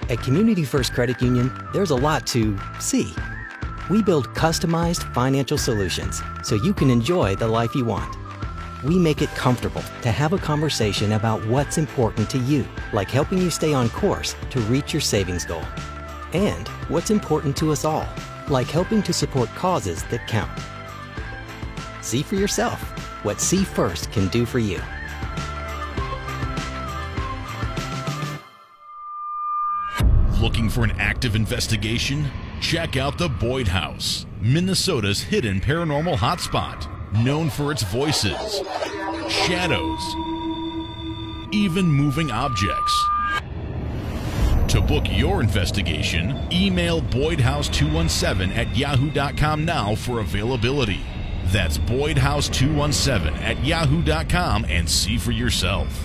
At Community First Credit Union, there's a lot to see. We build customized financial solutions so you can enjoy the life you want. We make it comfortable to have a conversation about what's important to you, like helping you stay on course to reach your savings goal. And what's important to us all, like helping to support causes that count. See for yourself what See First can do for you. Looking for an active investigation? Check out the Boyd House, Minnesota's hidden paranormal hotspot, known for its voices, shadows, even moving objects. To book your investigation, email boydhouse217@yahoo.com now for availability. That's boydhouse217@yahoo.com and see for yourself.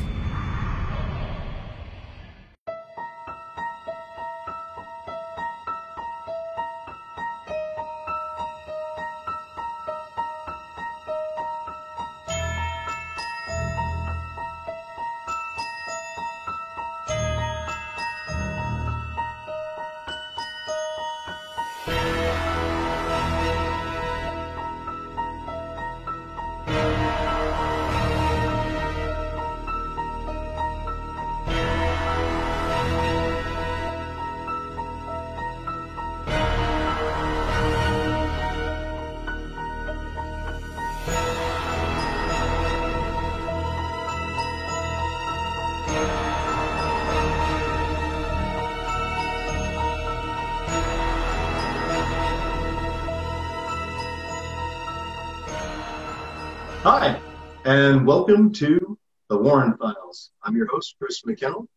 Hi, and welcome to the Warren Files. I'm your host, Chris McKennell.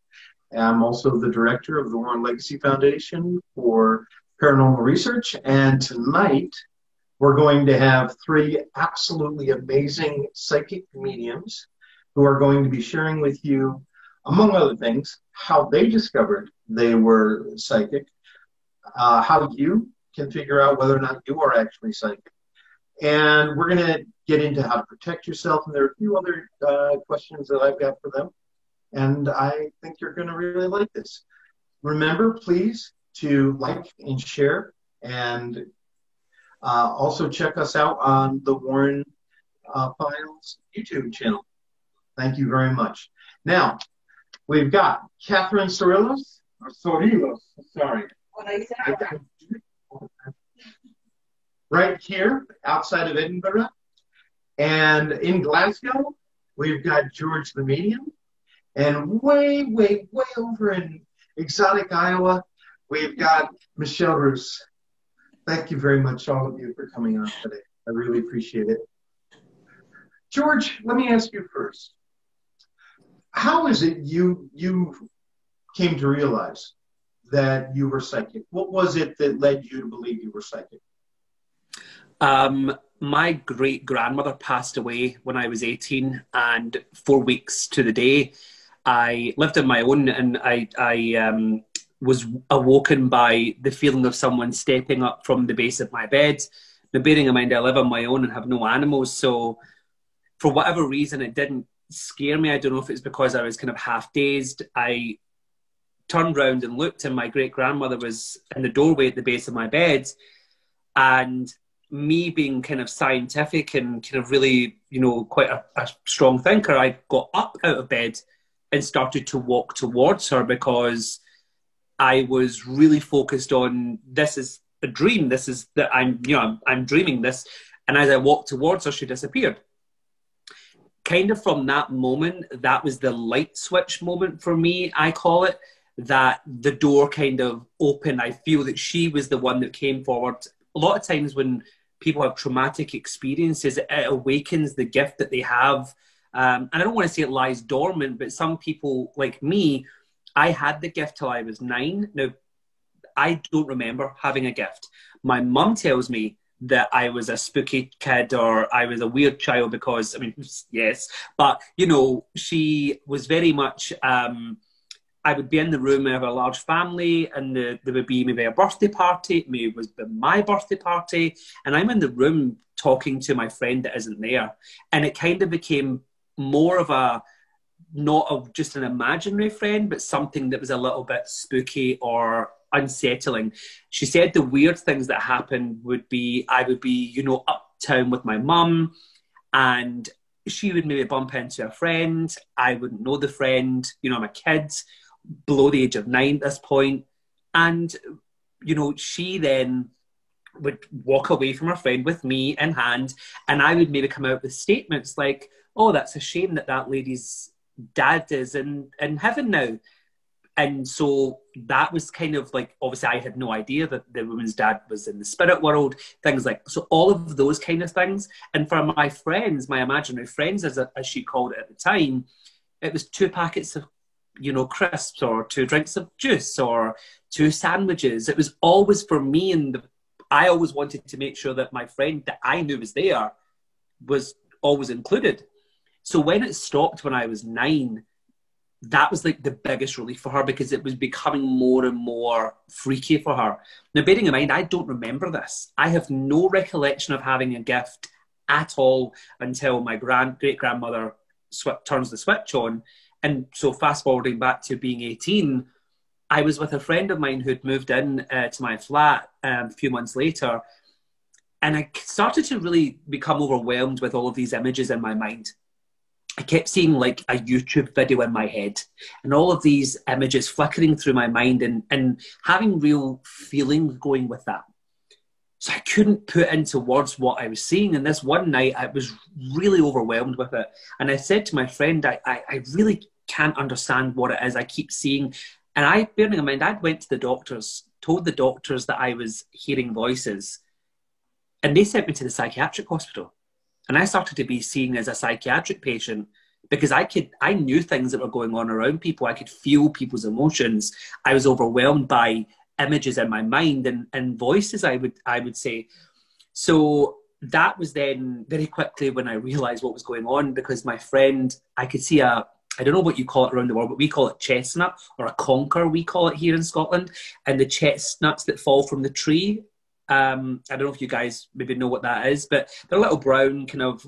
I'm also the director of the Warren Legacy Foundation for Paranormal Research. And tonight, we're going to have three absolutely amazing psychic mediums who are going to be sharing with you, among other things, how they discovered they were psychic, how you can figure out whether or not you are actually psychic. And we're going to get into how to protect yourself. And there are a few other questions that I've got for them. And I think you're going to really like this. Remember, please, to like and share. And also check us out on the Warren Files YouTube channel. Thank you very much. Now, we've got Catherine Sorillos, sorry. What I said. Right here outside of Edinburgh. And in Glasgow, we've got George the Medium. And way, way, way over in exotic Iowa, we've got Michelle Roos. Thank you very much, all of you, for coming on today. I really appreciate it. George, let me ask you first. How is it you came to realize that you were psychic? What was it that led you to believe you were psychic? My great-grandmother passed away when I was 18, and 4 weeks to the day, I lived on my own, and I was awoken by the feeling of someone stepping up from the base of my bed. Now, bearing in mind, I live on my own and have no animals, so for whatever reason, it didn't scare me. I don't know if it's because I was kind of half-dazed. I turned round and looked, and my great-grandmother was in the doorway at the base of my bed, and me being kind of scientific and kind of really, you know, quite a strong thinker, I got up out of bed and started to walk towards her because I was really focused on, this is a dream. This is that I'm dreaming this. And as I walked towards her, she disappeared. Kind of from that moment, that was the light switch moment for me, I call it, that the door kind of opened. I feel that she was the one that came forward. A lot of times when people have traumatic experiences, it awakens the gift that they have. And I don't want to say it lies dormant, but some people, like me, I had the gift till I was 9. Now, I don't remember having a gift. My mum tells me that I was a spooky kid or I was a weird child because, I mean, yes, but, you know, she was very much... I would be in the room, I have a large family, and there would be maybe a birthday party, maybe it was my birthday party, and I'm in the room talking to my friend that isn't there. And it kind of became more of a not just an imaginary friend, but something that was a little bit spooky or unsettling. She said the weird things that happened would be, I would be, you know, uptown with my mum, and she would maybe bump into a friend. I wouldn't know the friend. You know, I'm a kid, below the age of 9 at this point. And, you know, she then would walk away from her friend with me in hand, and I would maybe come out with statements like, oh, that's a shame that that lady's dad is in heaven now. And so that was kind of like, obviously I had no idea that the woman's dad was in the spirit world, things like, so all of those kind of things. And for my friends, my imaginary friends, as she called it at the time, it was 2 packets of, you know, crisps, or 2 drinks of juice, or 2 sandwiches. It was always for me, and I always wanted to make sure that my friend that I knew was there was always included. So when it stopped when I was 9, that was like the biggest relief for her, because it was becoming more and more freaky for her. Now, bearing in mind, I don't remember this. I have no recollection of having a gift at all until my great-grandmother turns the switch on. And so fast forwarding back to being 18, I was with a friend of mine who'd moved in to my flat a few months later. And I started to really become overwhelmed with all of these images in my mind. I kept seeing like a YouTube video in my head, and all of these images flickering through my mind, and having real feelings going with that. So I couldn't put into words what I was seeing. And this one night I was really overwhelmed with it. And I said to my friend, I really can't understand what it is I keep seeing. And bearing in mind, I went to the doctors, told the doctors that I was hearing voices, and they sent me to the psychiatric hospital. And I started to be seen as a psychiatric patient, because I knew things that were going on around people. I could feel people's emotions. I was overwhelmed by images in my mind and voices, I would say. So that was then very quickly when I realized what was going on, because my friend, I could see I don't know what you call it around the world, but we call it chestnut, or a conker, we call it here in Scotland. And the chestnuts that fall from the tree, I don't know if you guys maybe know what that is, but they're a little brown, kind of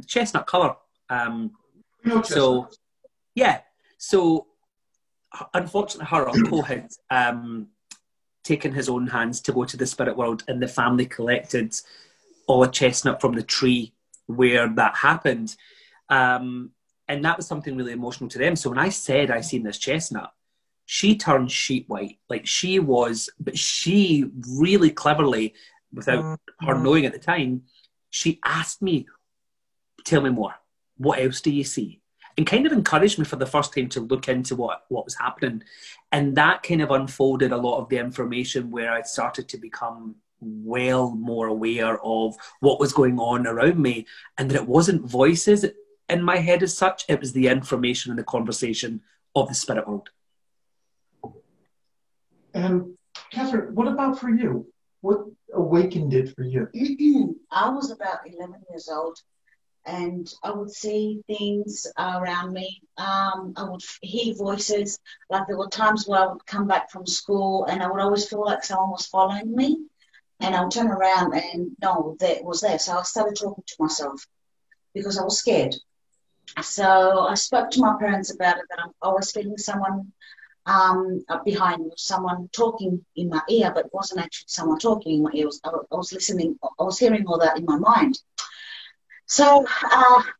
chestnut colour. So, yeah. So, unfortunately, her uncle had taken his own hands to go to the spirit world, and the family collected all a chestnut from the tree where that happened. And that was something really emotional to them. So when I said I seen this chestnut, she turned sheet white. Like but she really cleverly, without her knowing at the time, she asked me, tell me more. What else do you see? And kind of encouraged me for the first time to look into what was happening. And that kind of unfolded a lot of the information, where I started to become well more aware of what was going on around me, and that it wasn't voices in my head as such, it was the information and the conversation of the spirit world. And Catherine, what about for you? What awakened it for you? I was about 11 years old, and I would see things around me. I would hear voices. Like, there were times where I would come back from school and I would always feel like someone was following me, and I would turn around and no, that was there. So I started talking to myself because I was scared. So I spoke to my parents about it, that I'm always feeling someone behind me, someone talking in my ear, but it wasn't actually someone talking in my ear. I was listening, I was hearing all that in my mind. So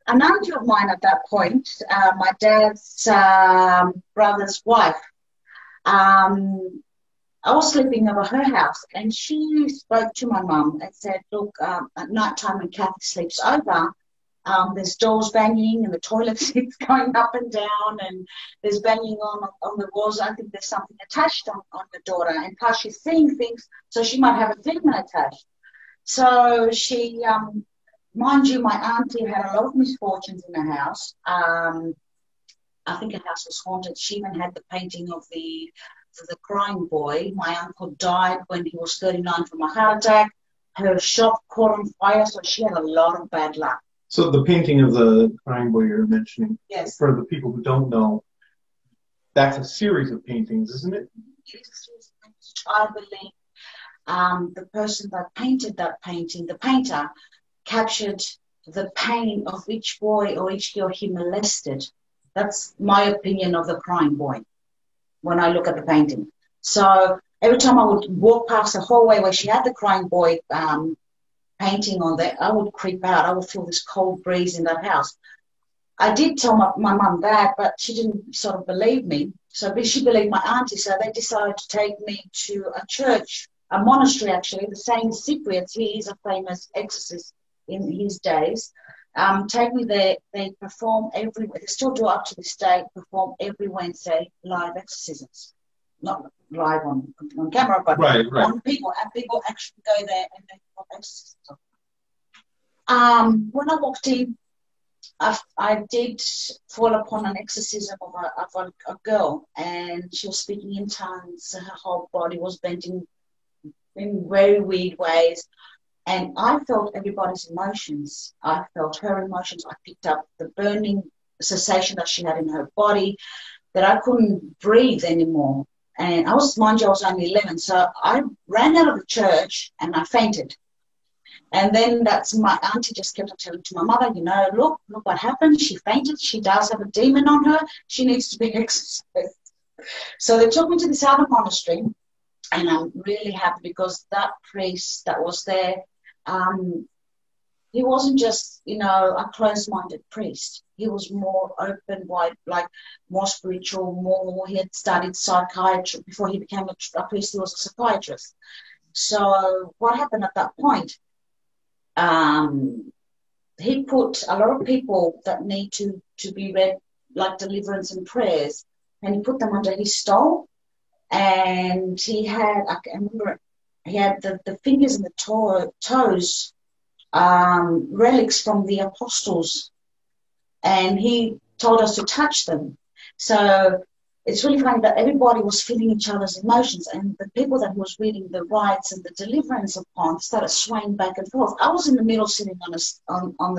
an auntie of mine at that point, my dad's brother's wife, I was sleeping over her house, and she spoke to my mum and said, look, at night time when Kathy sleeps over, there's doors banging and the toilet seats going up and down, and there's banging on the walls. I think there's something attached on the daughter, and plus she's seeing things, so she might have a demon attached. So she, mind you, my auntie had a lot of misfortunes in her house. I think her house was haunted. She even had the painting of the crying boy. My uncle died when he was 39 from a heart attack. Her shop caught on fire, so she had a lot of bad luck. So the painting of the crying boy you're mentioning, yes, for the people who don't know, that's a series of paintings, isn't it? Yes, I believe the person that painted that painting, the painter, captured the pain of each boy or each girl he molested. That's my opinion of the crying boy when I look at the painting. So every time I would walk past the hallway where she had the crying boy painting on there, I would creep out. I would feel this cold breeze in that house. I did tell my mum that, but she didn't sort of believe me. So she believed my auntie. So they decided to take me to a church, a monastery actually, the Saint Cypriot. He is a famous exorcist in his days. Take me there. They perform they still do up to this day, perform every Wednesday live exorcisms. Not live on camera, but on people. And people actually go there and they perform exorcisms. When I walked in, I did fall upon an exorcism of a girl, and she was speaking in tongues. Her whole body was bending in very weird ways. And I felt everybody's emotions. I felt her emotions. I picked up the burning sensation that she had in her body, that I couldn't breathe anymore. And mind you, I was only 11. So I ran out of the church and I fainted. And then that's my auntie just kept on telling to my mother, look what happened. She fainted. She does have a demon on her. She needs to be exorcised. So they took me to this other monastery, and I'm really happy because that priest that was there, he wasn't just, a closed-minded priest. He was more open, wide, like more spiritual, he had studied psychiatry. Before he became a priest, he was a psychiatrist. So what happened at that point? He put a lot of people that need to be read, like deliverance and prayers, and he put them under his stole. And he had, I remember, he had the fingers and the toes, relics from the apostles, and he told us to touch them. So it's really funny that everybody was feeling each other's emotions, and the people that he was reading the rites and the deliverance upon started swaying back and forth. I was in the middle, sitting on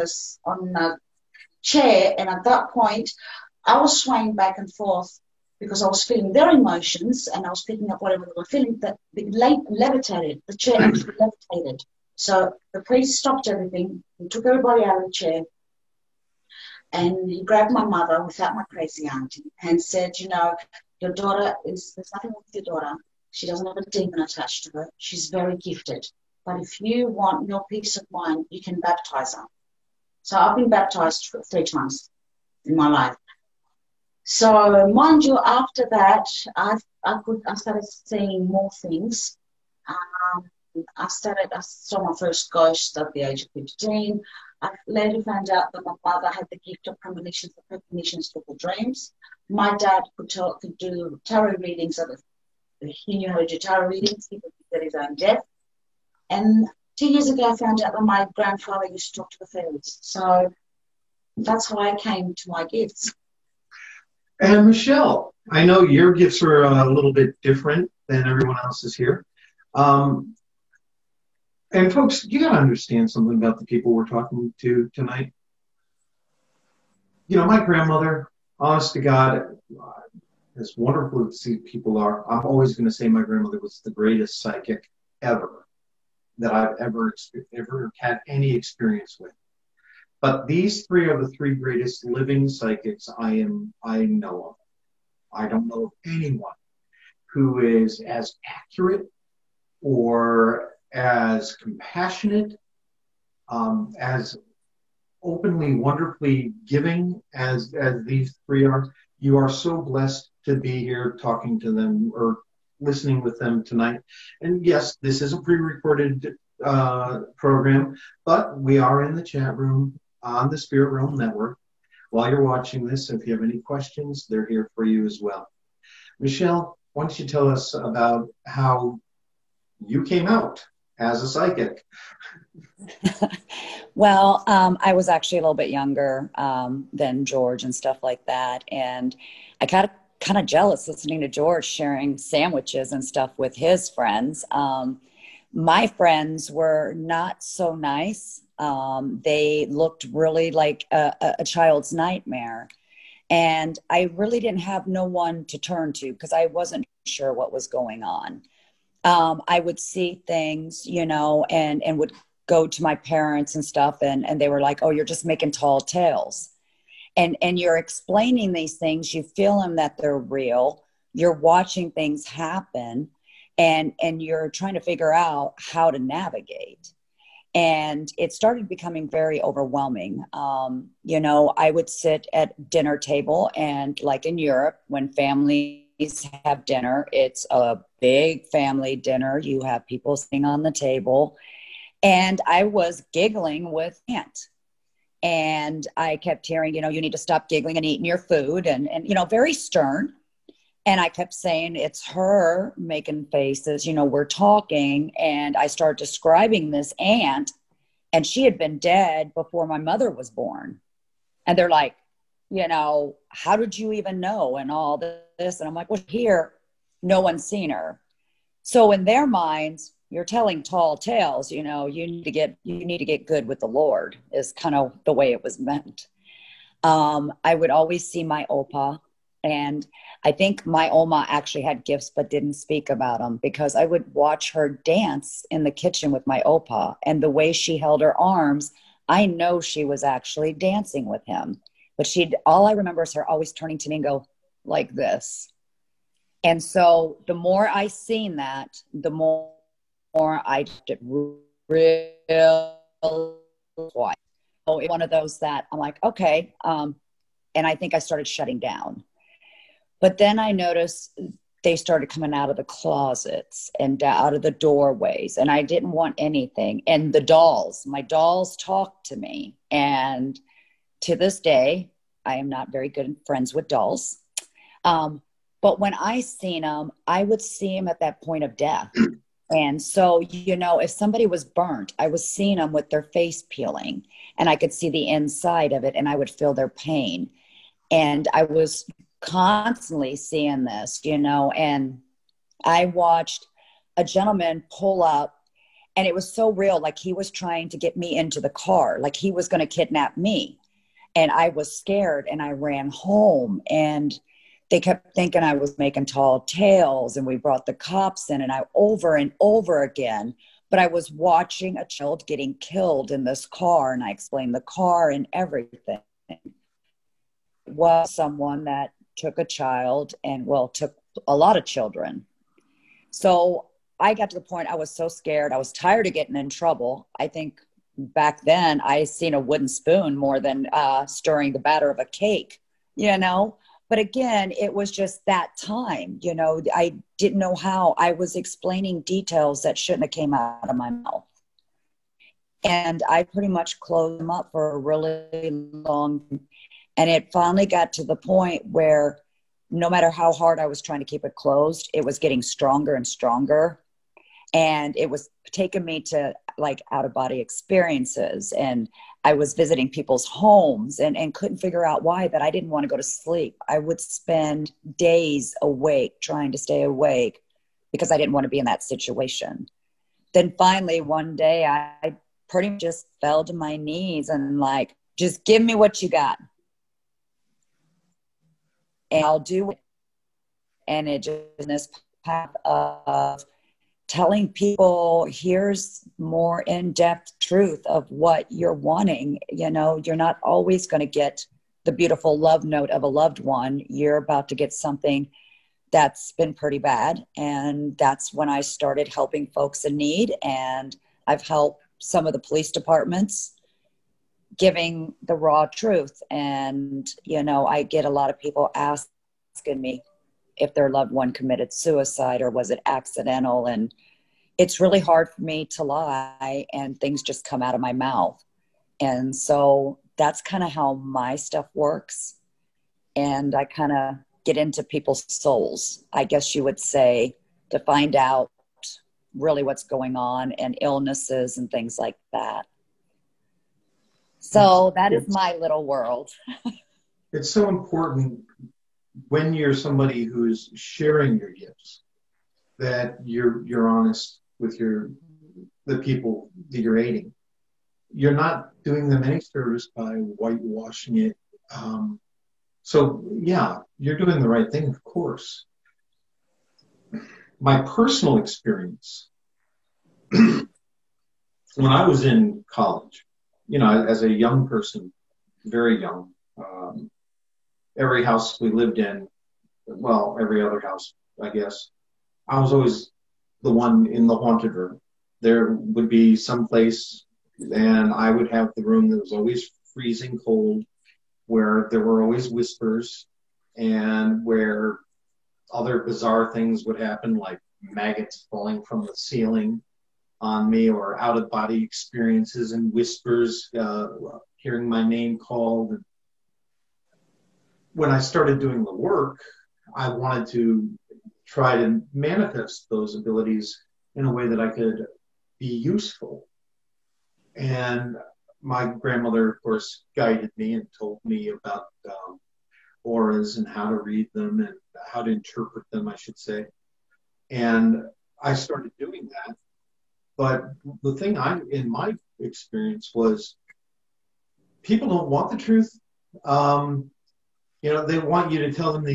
a chair, and at that point, I was swaying back and forth because I was feeling their emotions, and I was picking up whatever they were feeling. That levitated. The chair actually levitated. So the priest stopped everything. He took everybody out of the chair. And he grabbed my mother without my crazy auntie and said, your daughter there's nothing wrong with your daughter. She doesn't have a demon attached to her. She's very gifted. But if you want your peace of mind, you can baptize her. So I've been baptized 3 times in my life. So mind you, after that, I started seeing more things. I saw my first ghost at the age of 15. I later found out that my mother had the gift of premonitions for the dreams. My dad could do tarot readings. He knew how to do tarot readings. He could get his own death. And 2 years ago, I found out that my grandfather used to talk to the fairies. So that's how I came to my gifts. And Michelle, I know your gifts are a little bit different than everyone else's here. And folks, you got to understand something about the people we're talking to tonight. My grandmother, honest to God, as wonderful as these people are, I'm always going to say my grandmother was the greatest psychic ever that I've ever had any experience with. But these 3 are the 3 greatest living psychics I know of. I don't know of anyone who is as accurate or as compassionate, as openly, wonderfully giving as these 3 are. You are so blessed to be here talking to them or listening with them tonight. And yes, this is a pre-recorded program, but we are in the chat room on the Spirit Realm Network. While you're watching this, if you have any questions, they're here for you as well. Michelle, why don't you tell us about how you came out as a psychic? Well, I was actually a little bit younger than George and stuff like that. And I got kind of jealous listening to George sharing sandwiches and stuff with his friends. My friends were not so nice. They looked really like a child's nightmare. And I really didn't have no one to turn to because I wasn't sure what was going on. I would see things, and would go to my parents and stuff, and they were like, oh, you're just making tall tales. And you're explaining these things, you feel them that they're real, you're watching things happen, and you're trying to figure out how to navigate. And it started becoming very overwhelming. You know, I would sit at dinner table, and like in Europe, when families have dinner, it's a big family dinner. You have people sitting on the table, and I was giggling with Aunt. And I kept hearing, you know, you need to stop giggling and eating your food, and you know, very stern. And I kept saying, it's her making faces, you know, we're talking. And I started describing this aunt, and she had been dead before my mother was born. And they're like, you know, how did you even know? And all this. And I'm like, well, here, no one's seen her. So in their minds, you're telling tall tales, you know, you need to get good with the Lord, is kind of the way it was meant. I would always see my Opa, and I think my Oma actually had gifts but didn't speak about them, because I would watch her dance in the kitchen with my Opa, and the way she held her arms, I know she was actually dancing with him. But all I remember is her always turning to me and go like this. And so the more I seen that, the more I did real quiet. So it's one of those that I'm like, okay. And I think I started shutting down. But then I noticed they started coming out of the closets and out of the doorways, and I didn't want anything. And my dolls talked to me. And to this day, I am not very good friends with dolls. But when I seen them, I would see them at that point of death. And so, you know, if somebody was burnt, I was seeing them with their face peeling, and I could see the inside of it, and I would feel their pain. And I was constantly seeing this, you know, and I watched a gentleman pull up, and it was so real. Like he was trying to get me into the car, like he was going to kidnap me. And I was scared, and I ran home, and they kept thinking I was making tall tales, and we brought the cops in, and I over and over again. But I was watching a child getting killed in this car, and I explained the car and everything. It was someone that took a child and, well, took a lot of children. So I got to the point I was so scared. I was tired of getting in trouble. I think back then I seen a wooden spoon more than stirring the batter of a cake, you know. But again, it was just that time, you know, I didn't know how. I was explaining details that shouldn't have came out of my mouth. And I pretty much closed them up for a really long, and it finally got to the point where no matter how hard I was trying to keep it closed, it was getting stronger and stronger. And it was taking me to like out of body experiences. And I was visiting people's homes and couldn't figure out why, that I didn't want to go to sleep. I would spend days awake trying to stay awake because I didn't want to be in that situation. Then finally one day I pretty much just fell to my knees and like, just give me what you got and I'll do it. And it just in this path of telling people, here's more in-depth truth of what you're wanting. You know, you're not always going to get the beautiful love note of a loved one. You're about to get something that's been pretty bad. And that's when I started helping folks in need. And I've helped some of the police departments giving the raw truth. And, you know, I get a lot of people asking me if their loved one committed suicide or was it accidental. And it's really hard for me to lie and things just come out of my mouth. And so that's kind of how my stuff works. And I kind of get into people's souls, I guess you would say, to find out really what's going on and illnesses and things like that. So that is my little world. It's so important when you're somebody who's sharing your gifts that you're honest with the people that you're aiding. You're not doing them any service by whitewashing it. So yeah, you're doing the right thing, of course. My personal experience, when I was in college, you know, as a young person, very young, every house we lived in, well, every other house, I guess, I was always the one in the haunted room. There would be some place, and I would have the room that was always freezing cold, where there were always whispers, and where other bizarre things would happen, like maggots falling from the ceiling on me, or out-of-body experiences and whispers, hearing my name called. When I started doing the work, I wanted to try to manifest those abilities in a way that I could be useful. And my grandmother, of course, guided me and told me about auras and how to read them and how to interpret them, I should say. And I started doing that. But the thing in my experience was, people don't want the truth. They want you to tell them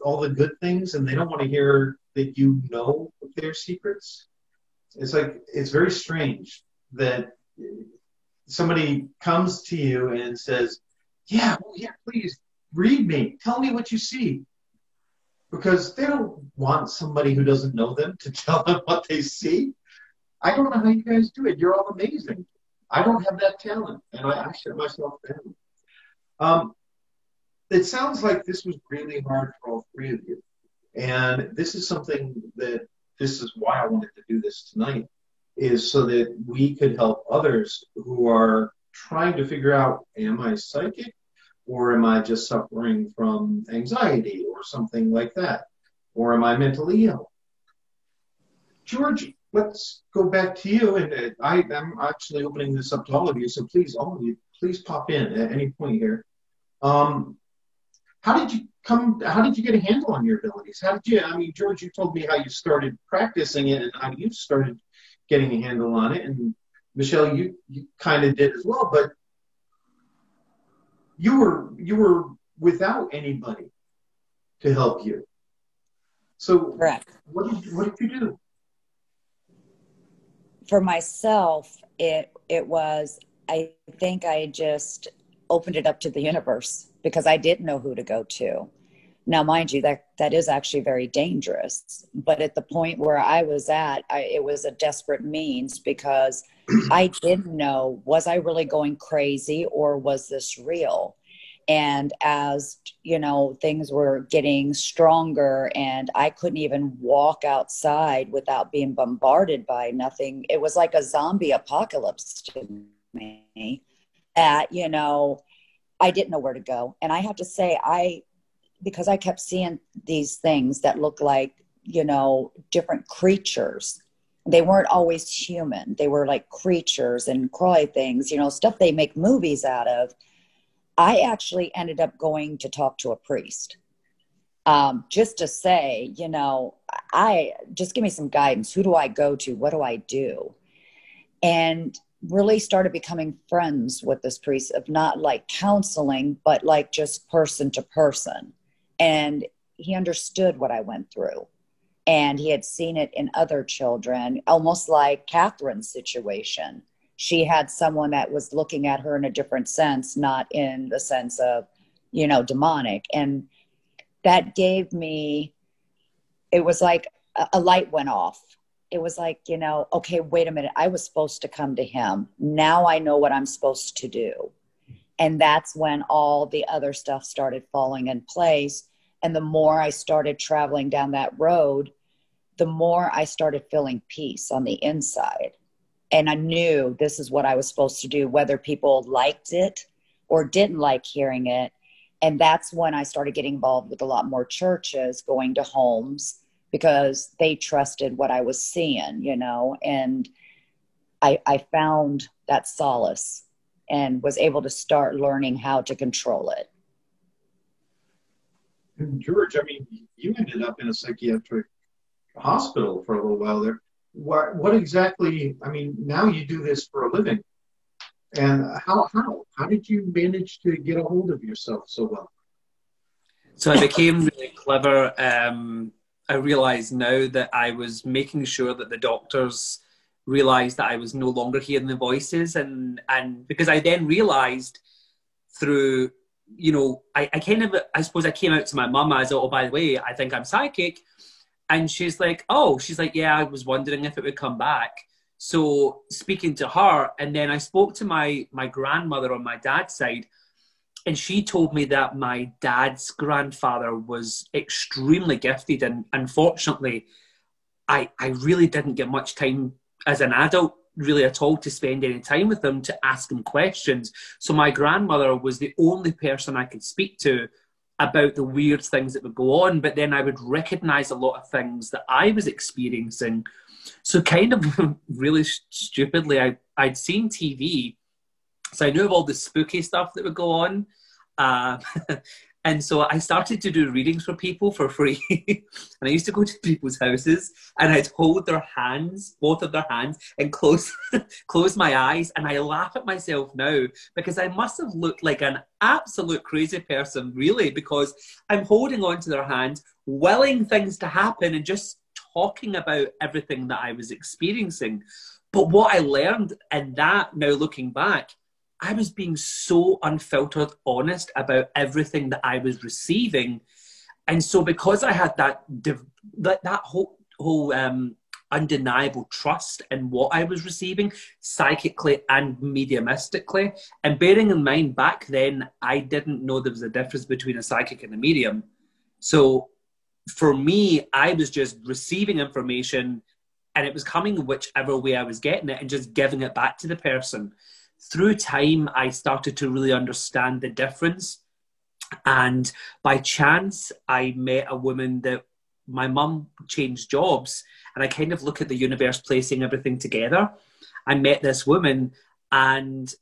all the good things, and they don't want to hear that you know their secrets. It's very strange that somebody comes to you and says, yeah, please read me. Tell me what you see. Because they don't want somebody who doesn't know them to tell them what they see. I don't know how you guys do it. You're all amazing. I don't have that talent, and I shut myself down. It sounds like this was really hard for all three of you. And this is this is why I wanted to do this tonight, is so that we could help others who are trying to figure out, am I psychic, or am I just suffering from anxiety or something like that? Or am I mentally ill? George, let's go back to you. And I'm actually opening this up to all of you, so please, all of you, please pop in at any point here. How did you get a handle on your abilities? George, you told me how you started practicing it and how you started getting a handle on it. And Michelle, you kind of did as well, but you were without anybody to help you. So Correct. What did you do? For myself, it was, I think I just opened it up to the universe, because I didn't know who to go to. Now, mind you, that is actually very dangerous. But at the point where I was at, it was a desperate means, because I didn't know, was I really going crazy, or was this real? And as, things were getting stronger and I couldn't even walk outside without being bombarded by nothing, it was like a zombie apocalypse to me. I didn't know where to go. And I have to say, because I kept seeing these things that looked like, different creatures. They weren't always human. They were like creatures and crawly things, stuff they make movies out of. I actually ended up going to talk to a priest, just to say, just give me some guidance. Who do I go to? What do I do? And really started becoming friends with this priest, of not like counseling, but like just person to person. And he understood what I went through, and he had seen it in other children, almost like Catherine's situation. She had someone that was looking at her in a different sense, not in the sense of, demonic. And that gave me, it was like a light went off. It was like, okay, wait a minute. I was supposed to come to him. Now I know what I'm supposed to do. And that's when all the other stuff started falling in place. And the more I started traveling down that road, the more I started feeling peace on the inside. And I knew this is what I was supposed to do, whether people liked it or didn't like hearing it. And that's when I started getting involved with a lot more churches, going to homes, because they trusted what I was seeing, and I found that solace and was able to start learning how to control it. And George, you ended up in a psychiatric hospital for a little while there. What exactly, now you do this for a living. And how did you manage to get a hold of yourself so well? So I became really clever. I realized now that I was making sure that the doctors realized that I was no longer hearing the voices. And because I then realized through I kind of, I suppose I came out to my mum as, oh, by the way, I think I'm psychic. And she's like, yeah, I was wondering if it would come back. So speaking to her, and then I spoke to my grandmother on my dad's side, and she told me that my dad's grandfather was extremely gifted. And unfortunately, I really didn't get much time as an adult really at all to spend any time with him to ask him questions. So my grandmother was the only person I could speak to about the weird things that would go on, but then I would recognize a lot of things that I was experiencing. So kind of really stupidly, I'd seen TV, so I knew of all the spooky stuff that would go on. And so I started to do readings for people for free. And I used to go to people's houses and I'd hold their hands, both of their hands, and close my eyes. And I laugh at myself now because I must have looked like an absolute crazy person, really, because I'm holding on to their hands, willing things to happen and just talking about everything that I was experiencing. But what I learned in that, now looking back, I was being so unfiltered honest about everything that I was receiving. And so because I had that whole undeniable trust in what I was receiving, psychically and mediumistically, and bearing in mind back then, I didn't know there was a difference between a psychic and a medium. So for me, I was just receiving information and it was coming whichever way I was getting it and just giving it back to the person. Through time, I started to really understand the difference. And by chance, I met a woman that my mum changed jobs. And I kind of look at the universe placing everything together. I met this woman and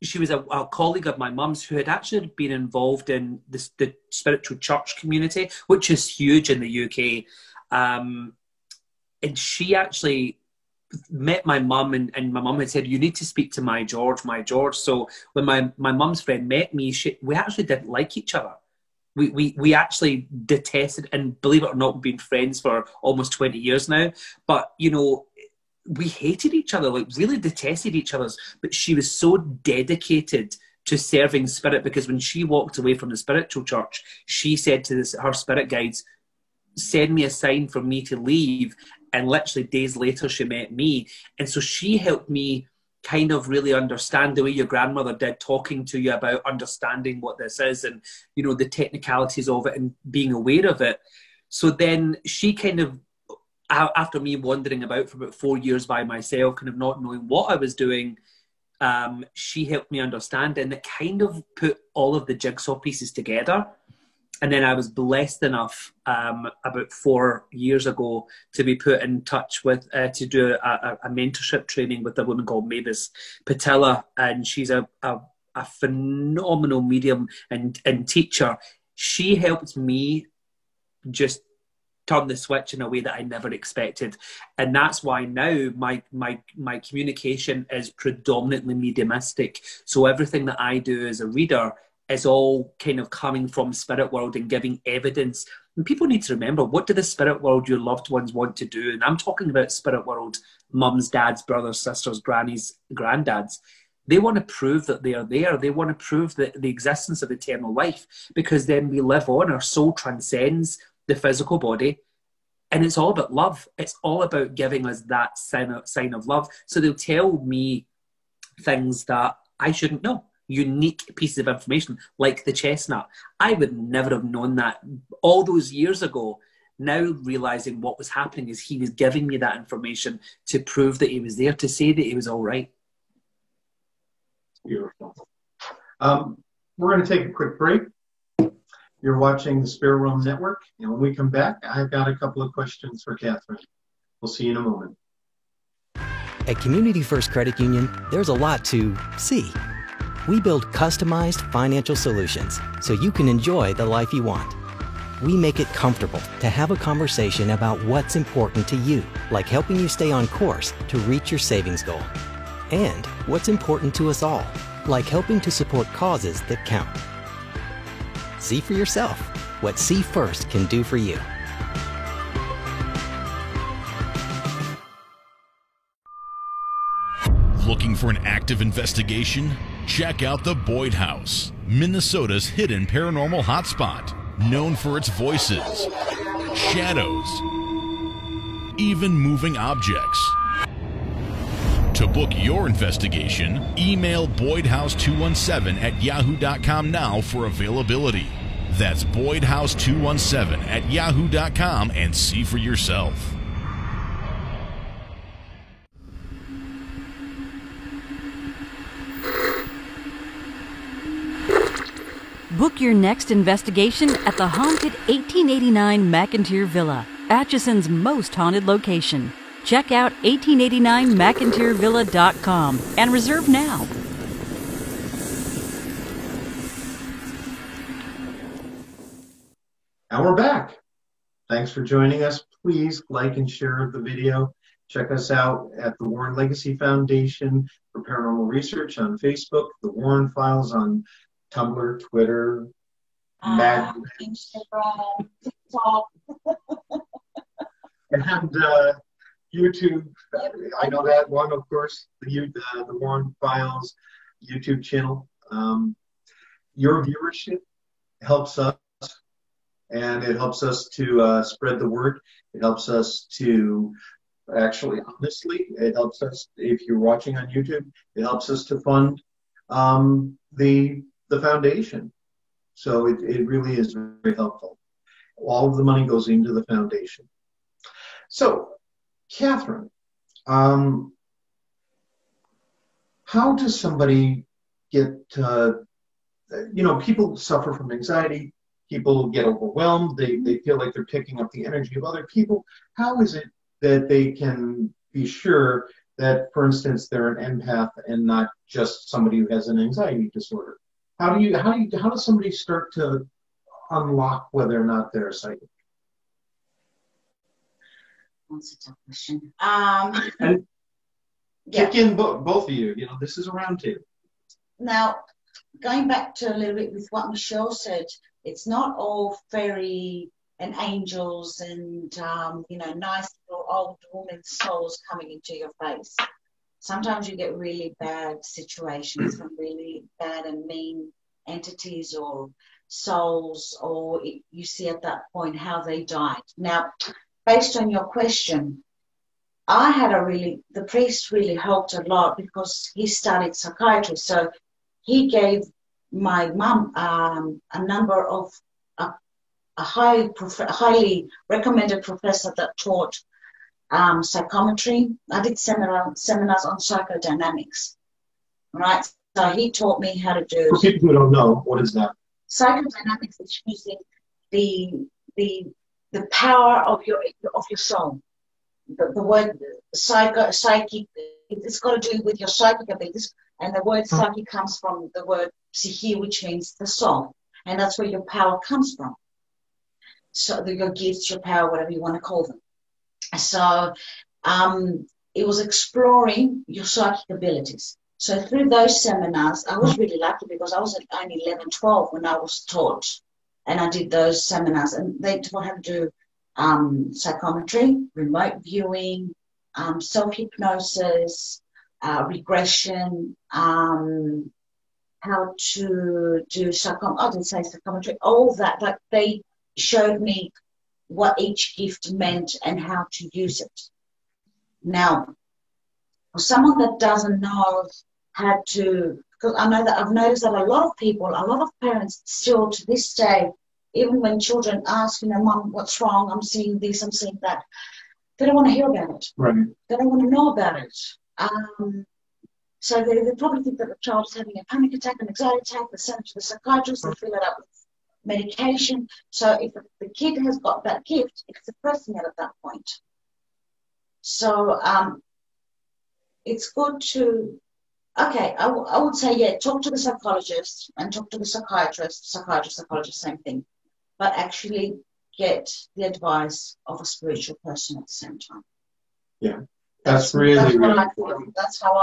she was a colleague of my mum's who had actually been involved in the spiritual church community, which is huge in the UK. And she actually met my mum, and my mum had said, you need to speak to my George. So when my mum's friend met me, we actually didn't like each other. We actually detested, and believe it or not, we've been friends for almost 20 years now. But, you know, we hated each other, like really detested each other. But she was so dedicated to serving spirit, because when she walked away from the spiritual church, she said to her spirit guides, send me a sign for me to leave. And literally days later, she met me. And so she helped me kind of really understand the way your grandmother did, talking to you about understanding what this is and, you know, the technicalities of it and being aware of it. So then she kind of, after me wandering about for about 4 years by myself, kind of not knowing what I was doing, she helped me understand, and it kind of put all of the jigsaw pieces together. And then I was blessed enough about 4 years ago to be put in touch with, to do a mentorship training with a woman called Mavis Patilla. And she's a phenomenal medium and teacher. She helped me just turn the switch in a way that I never expected. And that's why now my communication is predominantly mediumistic. So everything that I do as a reader is all kind of coming from spirit world and giving evidence. And people need to remember, what do the spirit world, your loved ones, want to do? And I'm talking about spirit world, mums, dads, brothers, sisters, grannies, granddads. They want to prove that they are there. They want to prove that the existence of eternal life, because then we live on, our soul transcends the physical body. And it's all about love. It's all about giving us that sign of love. So they'll tell me things that I shouldn't know. Unique pieces of information, like the chestnut. I would never have known that all those years ago. Now realizing what was happening is he was giving me that information to prove that he was there, to say that he was all right. Beautiful. We're going to take a quick break. You're watching the Spirit Realm Network, and when we come back, I've got a couple of questions for Catherine. We'll see you in a moment. At Community First Credit Union, there's a lot to see. We build customized financial solutions so you can enjoy the life you want. We make it comfortable to have a conversation about what's important to you, like helping you stay on course to reach your savings goal. And what's important to us all, like helping to support causes that count. See for yourself what See First can do for you. Looking for an active investigation? Check out the Boyd House, Minnesota's hidden paranormal hotspot, known for its voices, shadows, even moving objects. To book your investigation, email boydhouse217@yahoo.com now for availability. That's boydhouse217@yahoo.com and see for yourself. Book your next investigation at the haunted 1889 McIntyre Villa, Atchison's most haunted location. Check out 1889mcintyrevilla.com and reserve now. And we're back. Thanks for joining us. Please like and share the video. Check us out at the Warren Legacy Foundation for Paranormal Research on Facebook, the Warren Files on Tumblr, Twitter, Instagram, TikTok, and YouTube. I know that one, of course, the Warren Files YouTube channel. Your viewership helps us, and it helps us to spread the word. It helps us to actually, honestly, it helps us, if you're watching on YouTube, it helps us to fund the foundation. So it really is very helpful. All of the money goes into the foundation. So, Catherine, how does somebody get, people suffer from anxiety, people get overwhelmed, they feel like they're picking up the energy of other people. How is it that they can be sure that, for instance, they're an empath and not just somebody who has an anxiety disorder? How does somebody start to unlock whether or not they're psychic? That's a tough question. And kick in both of you. This is a round table. Now, going back to a little bit with what Michelle said, it's not all fairy and angels and nice little old woman's souls coming into your face. Sometimes you get really bad situations from really bad and mean entities or souls, or you see at that point how they died. Now, based on your question, the priest really helped a lot because he studied psychiatry. So he gave my mum a number of a highly recommended professor that taught psychometry. I did seminars on psychodynamics, right? So he taught me how to do. For people who don't know, what is that? Psychodynamics is using the power of your soul. The word psychic, it's got to do with your psychic abilities, and the word psychic comes from the word psyche, which means the soul, and that's where your power comes from. So your gifts, your power, whatever you want to call them. So it was exploring your psychic abilities. So through those seminars, I was really lucky because I was only 11, 12 when I was taught, and I did those seminars, and they taught how to do psychometry, remote viewing, self-hypnosis, regression, how to do psychometry, all that. Like they showed me what each gift meant and how to use it. Now, for someone that doesn't know how to, because I know that I've noticed that a lot of parents still to this day, even when children ask, Mom, what's wrong? I'm seeing this, I'm seeing that. They don't want to hear about it. Right. They don't want to know about it. So they probably think that the child is having a panic attack, an anxiety attack. They send it to the psychiatrist, they fill it up with medication. So if the kid has got that gift, it's suppressing it at that point. So it's good to, I would say, talk to the psychologist and talk to the psychiatrist, same thing. But actually get the advice of a spiritual person at the same time. Yeah, that's really important. That's how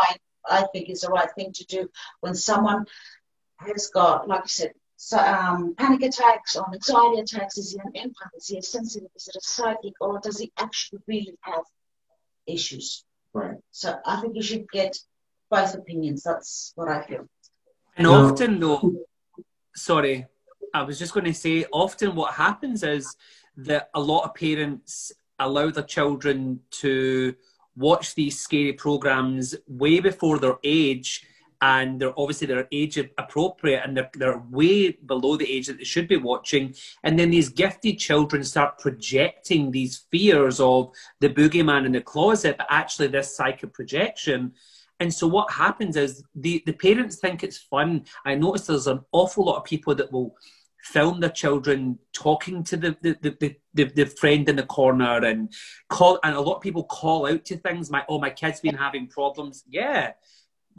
I think is the right thing to do when someone has got, like I said, panic attacks or anxiety attacks. Is he an empath? Is he a sensitive? Is it a psychic? Or does he actually really have issues? Right. So I think you should get both opinions. That's what I feel. And often, though, Sorry, I was just going to say, often what happens is that a lot of parents allow their children to watch these scary programs way before their age, and they're obviously they're age appropriate, and they're way below the age that they should be watching. And then these gifted children start projecting these fears of the boogeyman in the closet, but actually this psychic projection. And so what happens is the parents think it's fun. I notice there's an awful lot of people that will film their children talking to the friend in the corner, and a lot of people call out to things. My kid's been having problems. Yeah.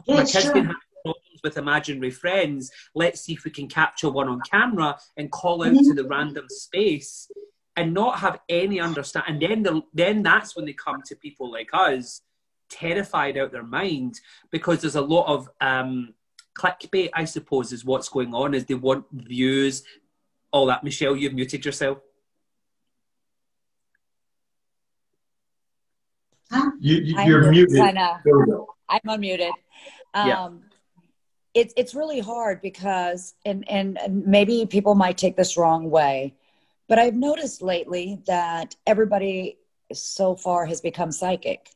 My kid's been having problems with imaginary friends. Let's see if we can capture one on camera and call out to the random space and not have any understanding. And then that's when they come to people like us, terrified out their mind, because there's a lot of clickbait, I suppose, is what's going on, is they want views, all that. Michelle, you've muted yourself. You're muted. I'm unmuted. Yeah. It's really hard because, and maybe people might take this wrong way, but I've noticed lately that everybody so far has become psychic.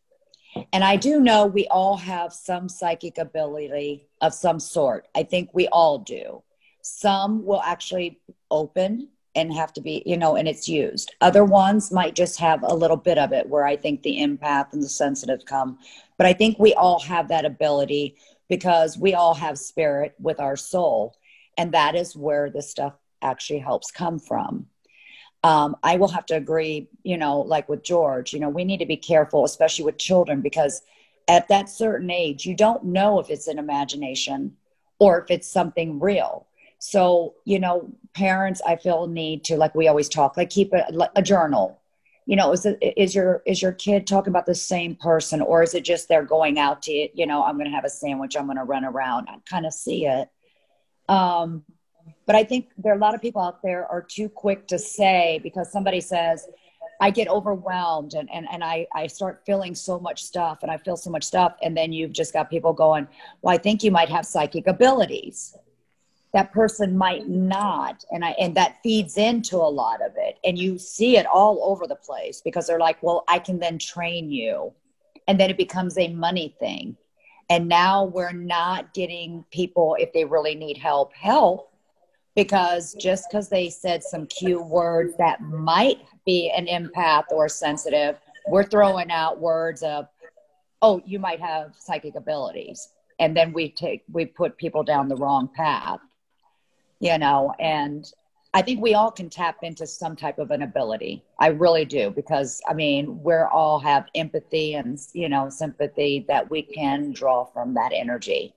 And I do know we all have some psychic ability of some sort. I think we all do. Some will actually open and have to be, and it's used. Other ones might just have a little bit of it, where I think the empath and the sensitive come. But I think we all have that ability because we all have spirit with our soul. And that is where this stuff actually helps come from. I will have to agree, like with George, we need to be careful, especially with children, because at that certain age, you don't know if it's an imagination or if it's something real. So, parents, I feel, need to, like we always talk, like keep a journal. Is your kid talking about the same person, or is it just they're going out to, I'm going to have a sandwich, I'm going to run around. I kind of see it. But I think there are a lot of people out there are too quick to say, because somebody says, I get overwhelmed and I start feeling so much stuff, and I feel so much stuff. And then you've just got people going, well, I think you might have psychic abilities. That person might not. And that feeds into a lot of it. And you see it all over the place, because they're like, well, I can then train you. And then it becomes a money thing. And now we're not getting people, if they really need help, because just because they said some cute words that might be an empath or sensitive, we're throwing out words of, oh, you might have psychic abilities. And then we put people down the wrong path, and I think we all can tap into some type of an ability. I really do, because we all have empathy and, sympathy that we can draw from that energy.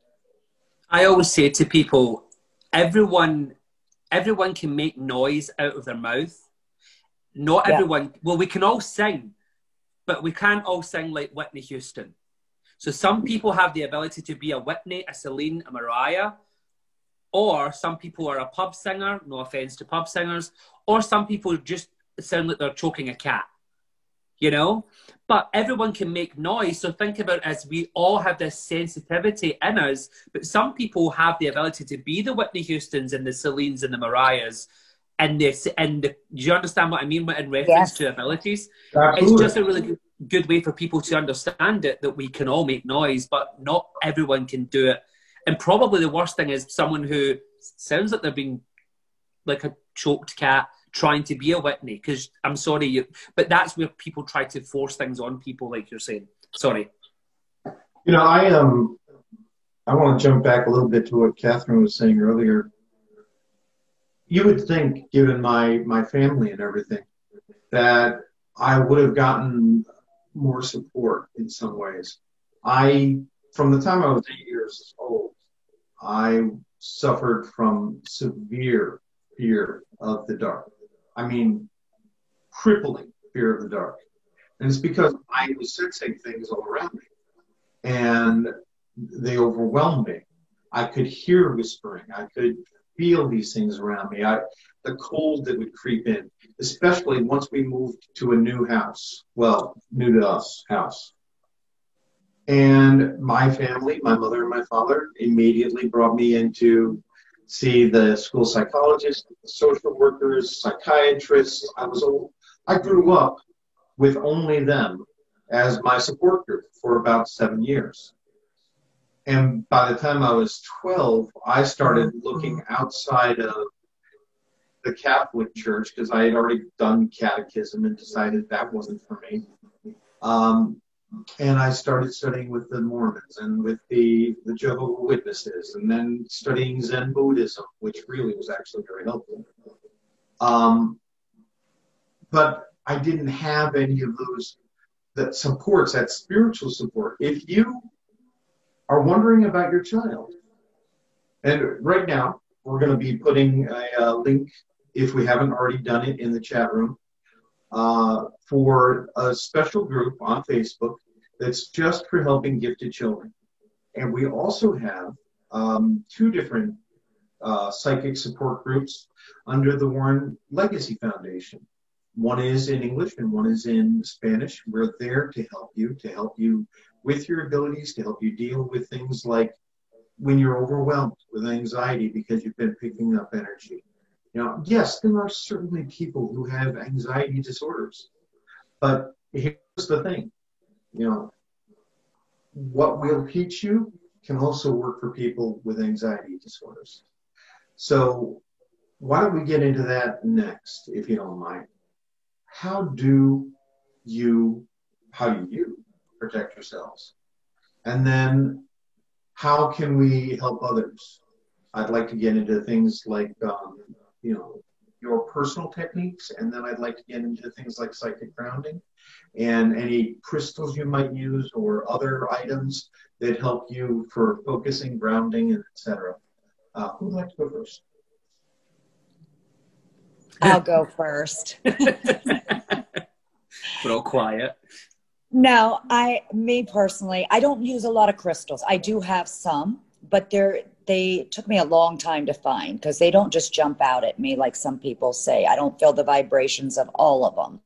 I always say to people, everyone can make noise out of their mouth. Not everyone. Well, we can all sing, but we can't all sing like Whitney Houston. So some people have the ability to be a Whitney, a Celine, a Mariah, or some people are a pub singer, no offense to pub singers, or some people just sound like they're choking a cat, But everyone can make noise. So think about it as we all have this sensitivity in us, but some people have the ability to be the Whitney Houstons and the Celines and the Mariahs. And do you understand what I mean in reference to abilities? Absolutely. It's just a really good way for people to understand it, that we can all make noise, but not everyone can do it. And probably the worst thing is someone who sounds like they're being like a choked cat, trying to be a Whitney, because I'm sorry, but that's where people try to force things on people, like you're saying. Sorry. I want to jump back a little bit to what Catherine was saying earlier. You would think, given my family and everything, that I would have gotten more support in some ways. From the time I was 8 years old, I suffered from severe fear of the dark. Crippling fear of the dark. And it's because I was sensing things all around me, and they overwhelmed me. I could hear whispering. I could feel these things around me. The cold that would creep in, especially once we moved to a new house. Well, new to us house. And my family, my mother and my father, immediately brought me into see the school psychologists, the social workers, psychiatrists. I grew up with only them as my support group for about 7 years. And by the time I was 12, I started looking outside of the Catholic Church because I had already done catechism and decided that wasn't for me. And I started studying with the Mormons and with the Jehovah's Witnesses, and then studying Zen Buddhism, which really was actually very helpful. But I didn't have any of those that supports, that spiritual support. If you are wondering about your child, and right now we're going to be putting a link, if we haven't already done it, in the chat room for a special group on Facebook that's just for helping gifted children. And we also have 2 different psychic support groups under the Warren Legacy Foundation. One is in English and one is in Spanish. We're there to help you with your abilities, to help you deal with things like when you're overwhelmed with anxiety because you've been picking up energy. Yes, there are certainly people who have anxiety disorders, but here's the thing, what we'll teach you can also work for people with anxiety disorders. So why don't we get into that next, if you don't mind? How do you protect yourselves? And then how can we help others? I'd like to get into things like, your personal techniques, and then I'd like to get into things like psychic grounding and any crystals you might use or other items that help you for focusing, grounding, and etc. Who would like to go first? I'll go first. We're all quiet. No, me personally, I don't use a lot of crystals. I do have some, but they took me a long time to find because they don't just jump out at me like some people say. I don't feel the vibrations of all of them.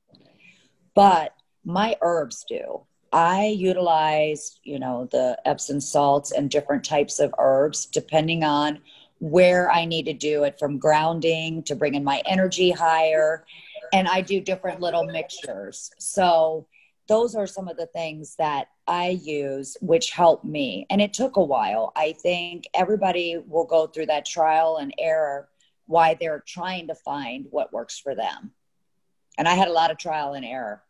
But my herbs do. I utilize, the Epsom salts and different types of herbs depending on where I need to do it, from grounding to bringing my energy higher. And I do different little mixtures. So those are some of the things that I use, which help me. And it took a while. I think everybody will go through that trial and error why they're trying to find what works for them. And I had a lot of trial and error.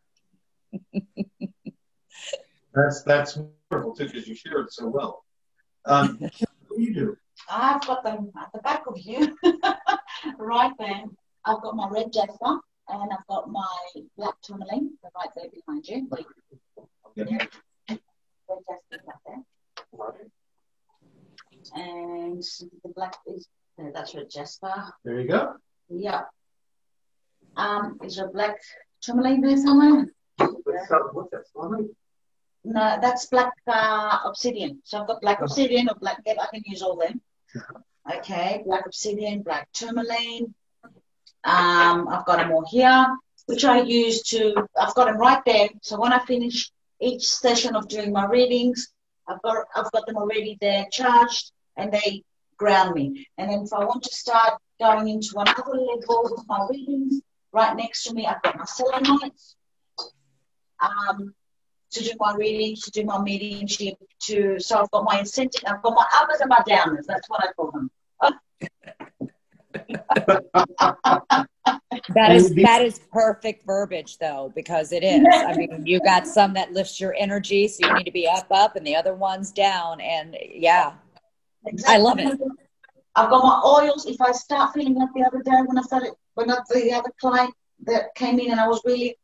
That's wonderful too, because you shared it so well. What do you do? I've got them at the back of you, right there. I've got my red jasper and I've got my black tourmaline right there behind you. Yeah. Red jasper right there. And the black is that's red jasper. There you go. Yeah. Is there a black tourmaline there somewhere? What's that? Tourmaline? No, that's black obsidian. So I've got black obsidian or black. I can use all them. Okay, black obsidian, black tourmaline. I've got them all here, which I use I've got them right there. So when I finish each session of doing my readings, I've got them already there charged, and they ground me. And then if I want to start going into another level with my readings, right next to me, I've got my selenites. To do my readings, to do my mediumship, so I've got my ascending, I've got my uppers and my downers. That's what I call them. That is perfect verbiage, though, because it is. I mean, you got some that lifts your energy, so you need to be up, and the other one's down. And yeah, exactly. I love it. I've got my oils. If I start feeling like the other day when the other client that came in and I was really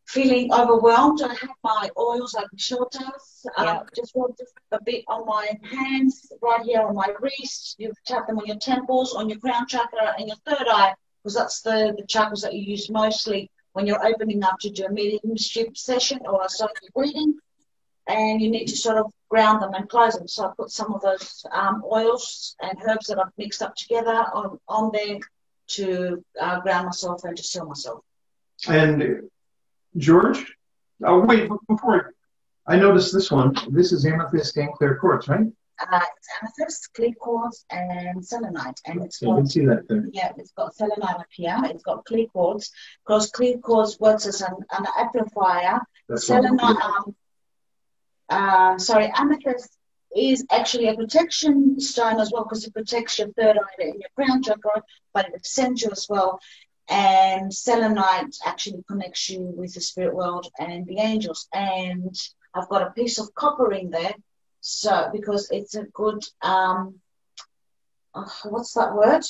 feeling overwhelmed, I had my oils like shoulders, just rubbed a bit on my hands, right here on my wrist. You tap them on your temples, on your crown chakra, and your third eye, because that's the chakras that you use mostly when you're opening up to do a mediumship session or a psychic reading, and you need to sort of ground them and close them. So I put some of those oils and herbs that I've mixed up together on there to ground myself and to seal myself. And George? Oh, wait, before I noticed this one. This is amethyst and clear quartz, right? It's amethyst, clear quartz, and selenite. And it's You can see that there. yeah, it's got selenite up here. It's got clear quartz, because clear quartz works as an amplifier. That's Selenite, amethyst is actually a protection stone as well, because it protects your third eye and your crown chakra, but it extends you as well. And selenite actually connects you with the spirit world and the angels. And I've got a piece of copper in there, so because it's a good what's that word?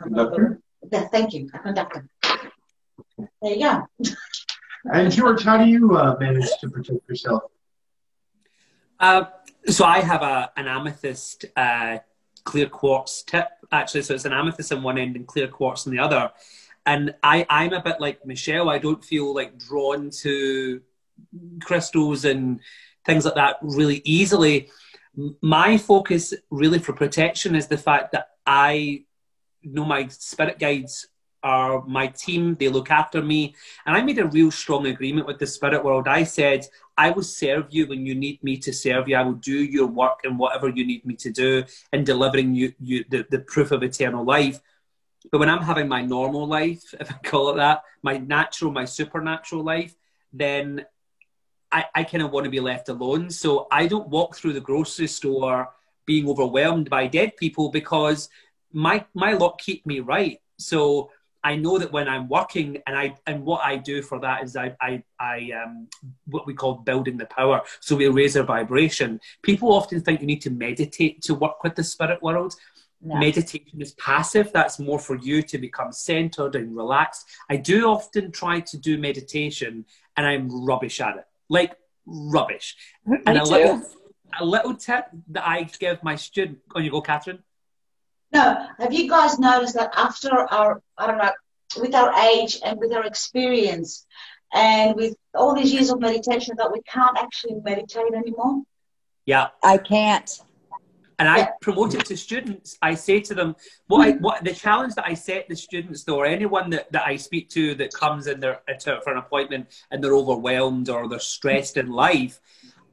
Conductor? Yeah, thank you, a conductor. There you go. And George, how do you manage to protect yourself? So I have an amethyst clear quartz tip, actually. So it's an amethyst on one end and clear quartz on the other. And I'm a bit like Michelle. I don't feel like drawn to crystals and things like that really easily. My focus really for protection is the fact that I know my spirit guides are my team. They look after me. And I made a real strong agreement with the spirit world. I said, I will serve you when you need me to serve you. I will do your work and whatever you need me to do in delivering you the proof of eternal life. But when I'm having my normal life, if I call it that, my supernatural life, then I kind of want to be left alone. So I don't walk through the grocery store being overwhelmed by dead people, because my lot keep me right. So I know that when I'm working, and what I do for that is I what we call building the power. So we raise our vibration. People often think you need to meditate to work with the spirit world. No. Meditation is passive. That's more for you to become centered and relaxed. I do often try to do meditation, and I'm rubbish at it. Like rubbish. And a little tip that I give my student. On you go, Catherine. No, have you guys noticed that after with our age and with our experience and with all these years of meditation, that we can't actually meditate anymore? Yeah. I can't. And I promote it to students. I say to them, what the challenge that I set the students, though, or anyone that I speak to that comes in there for an appointment and they're overwhelmed or they're stressed in life,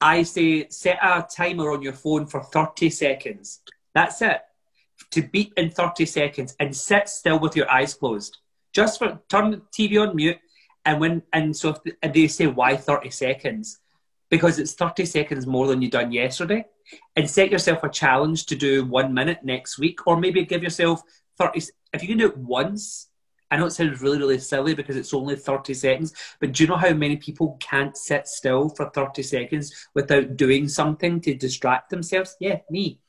I say, set a timer on your phone for 30 seconds. That's it. To beat in 30 seconds, and sit still with your eyes closed. Just turn the TV on mute, and so if they say, why 30 seconds? Because it's 30 seconds more than you done yesterday. And set yourself a challenge to do 1 minute next week, or maybe give yourself 30. If you can do it once, I know it sounds really, really silly because it's only 30 seconds, but do you know how many people can't sit still for 30 seconds without doing something to distract themselves? Yeah, me.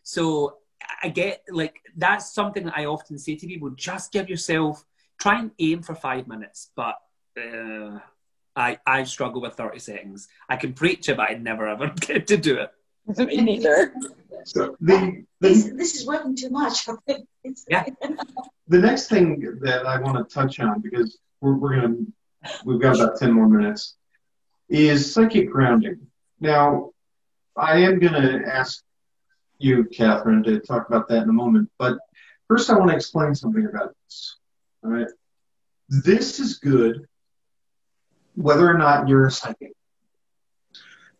So I get, like, that's something that I often say to people, just give yourself, try and aim for 5 minutes, but I struggle with 30 seconds. I can preach it, but I never ever get to do it. Me neither. So this is working too much. Yeah. The next thing that I want to touch on, because we've got about 10 more minutes, is psychic grounding. Now, I am going to ask you, Catherine, to talk about that in a moment. But first, I want to explain something about this. All right, this is good, whether or not you're a psychic.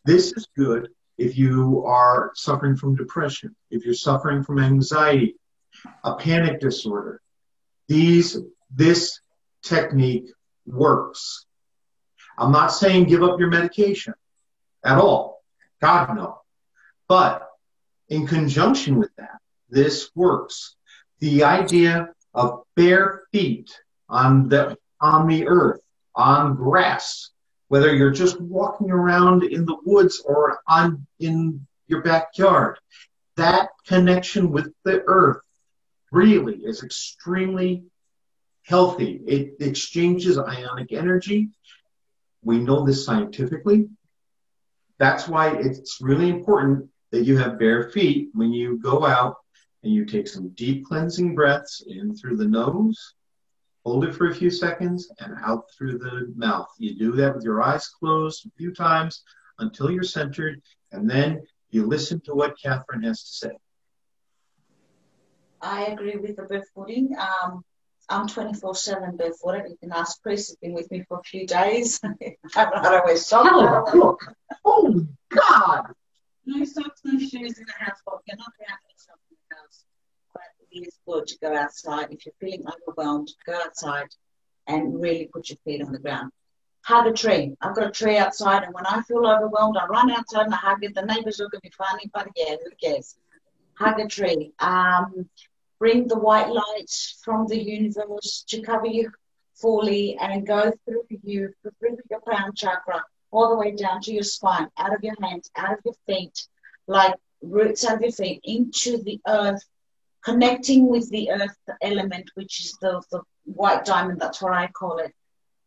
This is good if you are suffering from depression, if you're suffering from anxiety, a panic disorder. This technique works. I'm not saying give up your medication at all. God, no. But in conjunction with that, this works. The idea of bare feet on the earth, on grass, whether you're just walking around in the woods or in your backyard, that connection with the earth really is extremely healthy. It exchanges ionic energy. We know this scientifically. That's why it's really important that you have bare feet when you go out and you take some deep cleansing breaths in through the nose, hold it for a few seconds, and out through the mouth. You do that with your eyes closed a few times until you're centered, and then you listen to what Catherine has to say. I agree with the barefooting. I'm 24/7 barefooted. You can ask Chris, he's been with me for a few days. I haven't had to wear socks. Oh, God! No socks, no shoes in the house. But you're not grounding yourself in the house. But it is good to go outside. If you're feeling overwhelmed, go outside and really put your feet on the ground. Hug a tree. I've got a tree outside, and when I feel overwhelmed, I run outside and I hug it. The neighbours look at me funny, but yeah, who cares? Hug a tree. Bring the white light from the universe to cover you fully and go through you, through your crown chakra, all the way down to your spine, out of your hands, out of your feet, like roots out of your feet, into the earth, connecting with the earth element, which is the white diamond. That's what I call it.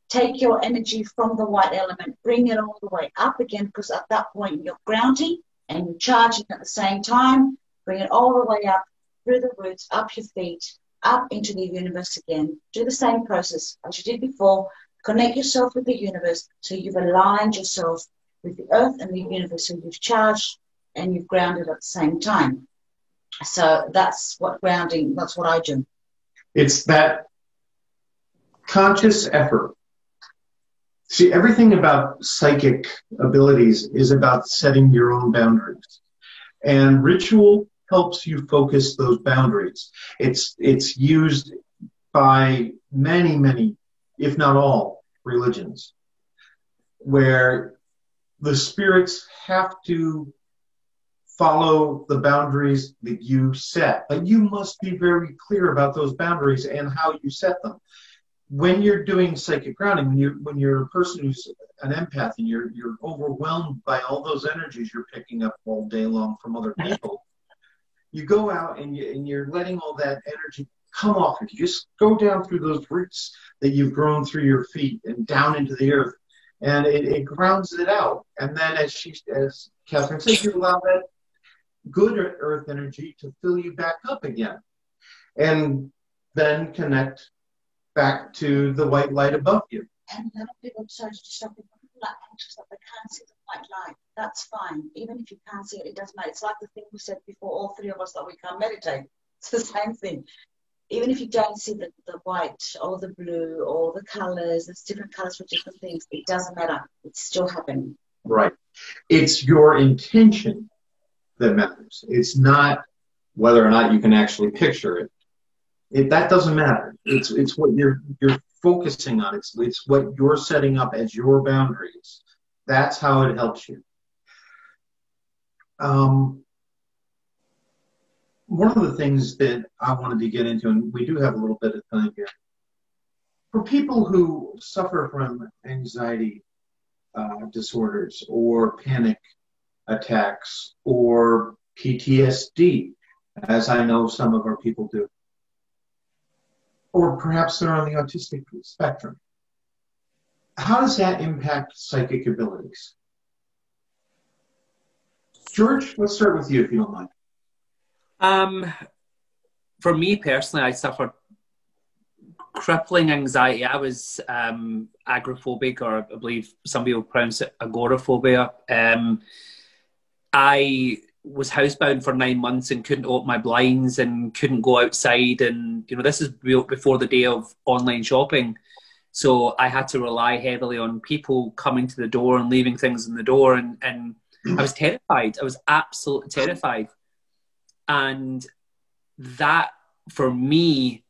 Take your energy from the white element, bring it all the way up again, because at that point you're grounding and you're charging at the same time. Bring it all the way up through the roots, up your feet, up into the universe again. Do the same process as you did before. Connect yourself with the universe so you've aligned yourself with the earth and the universe, so you've charged and you've grounded at the same time. So that's what grounding, that's what I do. It's that conscious effort. See, everything about psychic abilities is about setting your own boundaries. And ritual helps you focus those boundaries. It's used by many, if not all, religions, where the spirits have to follow the boundaries that you set. But you must be very clear about those boundaries and how you set them. When you're doing psychic grounding, when you're a person who's an empath and you're overwhelmed by all those energies you're picking up all day long from other people, you go out and you're letting all that energy come off. You just go down through those roots that you've grown through your feet and down into the earth, and it grounds it out. And then, as Catherine said, you allow that good earth energy to fill you back up again, and then connect back to the white light above you. And a lot of people try to stop people like anxious that they can't see the white light. That's fine. Even if you can't see it, it doesn't matter. It's like the thing we said before, all three of us, that we can't meditate. It's the same thing. Even if you don't see the white or the blue or the colors, there's different colors for different things. It doesn't matter. It's still happening. Right. It's your intention that matters. It's not whether or not you can actually picture it. That doesn't matter. It's what you're focusing on. It's what you're setting up as your boundaries. That's how it helps you. One of the things that I wanted to get into, and we do have a little bit of time here, for people who suffer from anxiety disorders or panic attacks or PTSD, as I know some of our people do, or perhaps they're on the autistic spectrum. How does that impact psychic abilities? George, let's start with you if you don't mind. For me personally, I suffered crippling anxiety. I was agoraphobic, or I believe some people pronounce it agoraphobia. I was housebound for 9 months and couldn't open my blinds and couldn't go outside. And, you know, this is before the day of online shopping. So I had to rely heavily on people coming to the door and leaving things in the door. And I was terrified. I was absolutely terrified. And that, for me,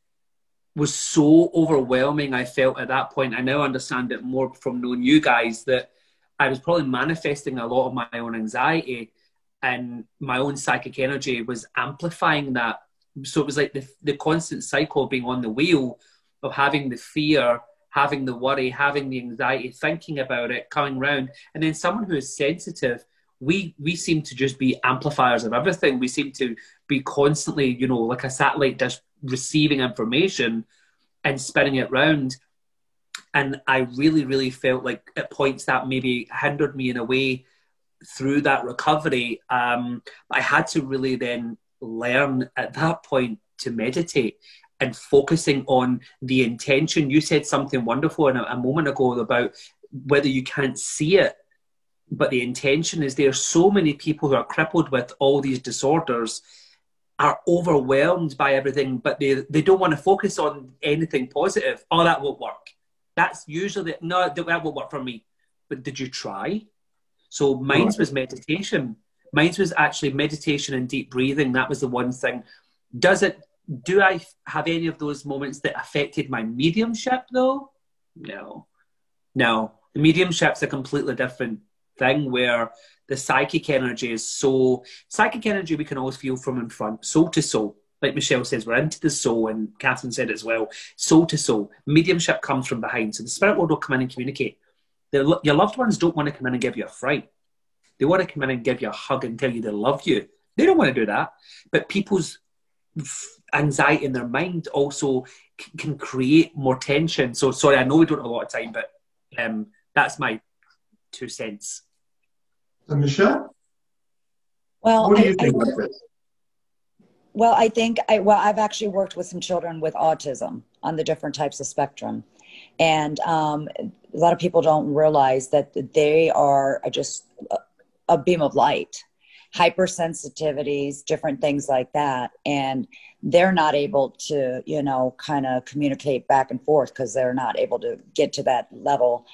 was so overwhelming, I felt at that point. I now understand it more from knowing you guys, that I was probably manifesting a lot of my own anxiety, and my own psychic energy was amplifying that. So it was like the constant cycle of being on the wheel, of having the fear, having the worry, having the anxiety, thinking about it, coming round. And then someone who is sensitive, we seem to just be amplifiers of everything. We seem to be constantly, you know, like a satellite dish, receiving information and spinning it round. And I really, really felt like at points that maybe hindered me in a way through that recovery. I had to really then learn at that point to meditate and focusing on the intention. You said something wonderful a moment ago about whether you can't see it, but the intention is there. So many people who are crippled with all these disorders are overwhelmed by everything, but they don't want to focus on anything positive. Oh, that won't work. That's usually, no, that won't work for me. But did you try? So mine was meditation. Mine was actually meditation and deep breathing. That was the one thing. Do I have any of those moments that affected my mediumship though? No. The mediumship's a completely different thing, where the psychic energy we can always feel from in front, soul to soul. Like Michelle says, we're into the soul, and Catherine said it as well, soul to soul. Mediumship comes from behind. So the spirit world will come in and communicate. Your loved ones don't want to come in and give you a fright. They want to come in and give you a hug and tell you they love you. They don't want to do that. But people's anxiety in their mind also can create more tension. So sorry, I know we don't have a lot of time, but that's my 2 cents. So Michelle? Well, what do you think about this? Well, I think I've actually worked with some children with autism on the different types of spectrum. And a lot of people don't realize that they are just a beam of light, hypersensitivities, different things like that. And they're not able to, kind of communicate back and forth because they're not able to get to that level.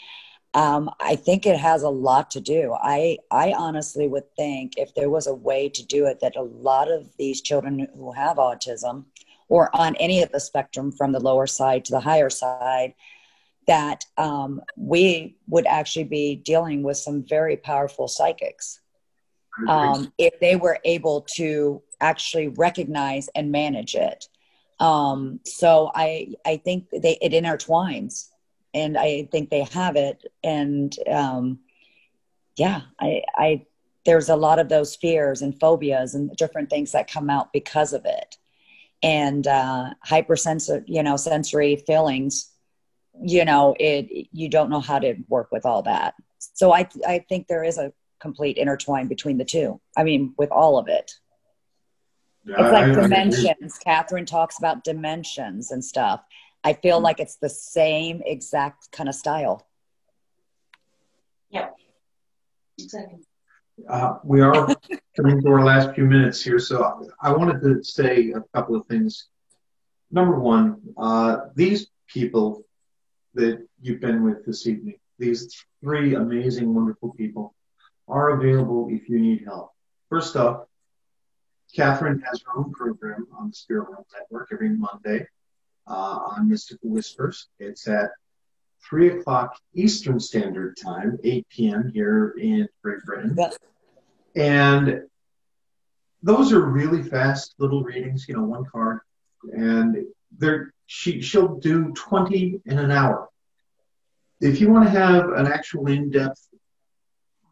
I think it has a lot to do. I honestly would think if there was a way to do it, that a lot of these children who have autism, or on any of the spectrum from the lower side to the higher side, that we would actually be dealing with some very powerful psychics if they were able to actually recognize and manage it. So I think it intertwines. And I think they have it. And there's a lot of those fears and phobias and different things that come out because of it. And sensory feelings, you don't know how to work with all that. So I think there is a complete intertwine between the two. I mean, with all of it. Yeah, it's like dimensions. Catherine talks about dimensions and stuff. I feel like it's the same exact kind of style. Yeah, exactly. We are coming to our last few minutes here, so I wanted to say a couple of things. Number one, these people that you've been with this evening, these 3 amazing, wonderful people, are available if you need help. First off, Catherine has her own program on the Spirit World Network every Monday. On Mystical Whispers. It's at 3 o'clock Eastern Standard Time, 8 p.m. here in Great Britain. Yeah. And those are really fast little readings, 1 card. And she'll do 20 in an hour. If you want to have an actual in-depth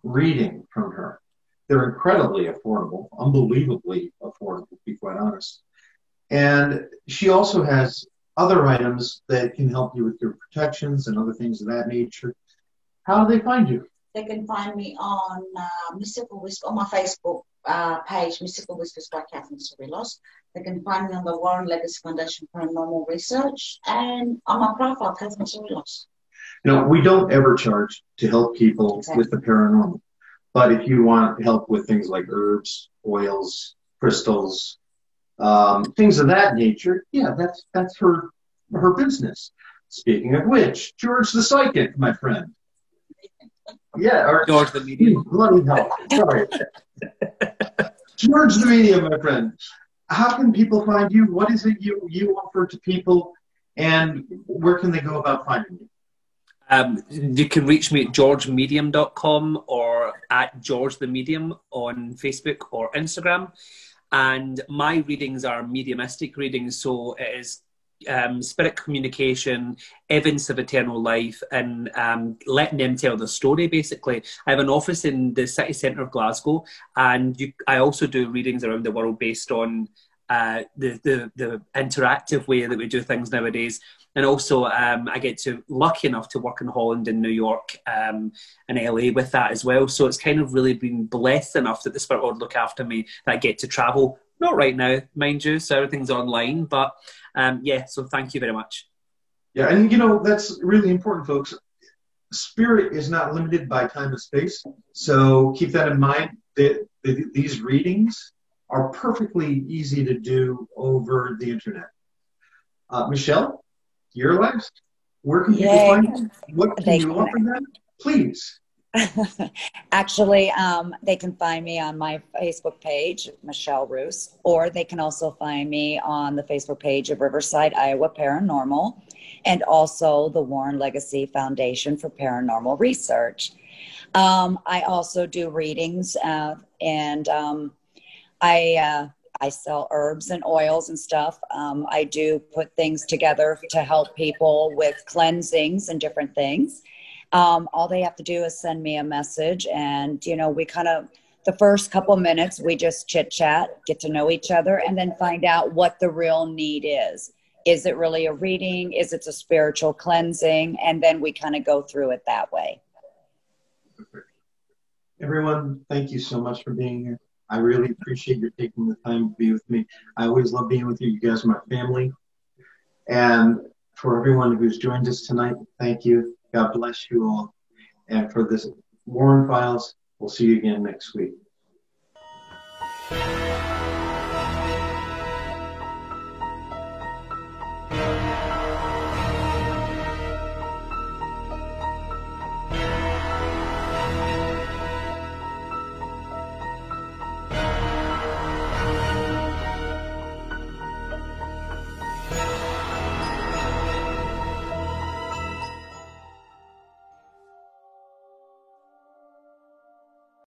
reading from her, they're incredibly affordable, unbelievably affordable, to be quite honest. And she also has other items that can help you with your protections and other things of that nature. How do they find you? They can find me on Mystical Whispers, on my Facebook page, Mystical Whispers by Catherine Cerullos. They can find me on the Warren Legacy Foundation Paranormal Research, and on my profile, Catherine Cerullos. We don't ever charge to help people with the paranormal. But if you want help with things like herbs, oils, crystals, things of that nature, yeah, that's her business. Speaking of which, George the Psychic, my friend. Yeah, or George the Medium. Bloody hell. Sorry. George the Medium, my friend. How can people find you? What is it you offer to people, and where can they go about finding you? You can reach me at georgemedium.com or at George the Medium on Facebook or Instagram. And my readings are mediumistic readings, so it is spirit communication, evidence of eternal life, and letting them tell their story, basically. I have an office in the city centre of Glasgow, and I also do readings around the world based on the interactive way that we do things nowadays. And also, I get lucky enough to work in Holland and New York and LA with that as well. So it's kind of really been blessed enough that the Spirit World look after me, that I get to travel. Not right now, mind you, so everything's online. But so thank you very much. Yeah, and that's really important, folks. Spirit is not limited by time and space. So keep that in mind. These readings are perfectly easy to do over the internet. Michelle? You're last. Where can people find you? What can you offer them? Please. Actually, they can find me on my Facebook page, Michelle Roos, or they can also find me on the Facebook page of Riverside, Iowa Paranormal, and also the Warren Legacy Foundation for Paranormal Research. I also do readings, and I sell herbs and oils and stuff. I do put things together to help people with cleansings and different things. All they have to do is send me a message, and we kind of, the first couple minutes we just chit chat, get to know each other, and then find out what the real need is. Is it really a reading? Is it a spiritual cleansing? And then we kind of go through it that way. Everyone, thank you so much for being here. I really appreciate you taking the time to be with me. I always love being with you. You guys are my family. And for everyone who's joined us tonight, thank you. God bless you all. And for this Warren Files, we'll see you again next week.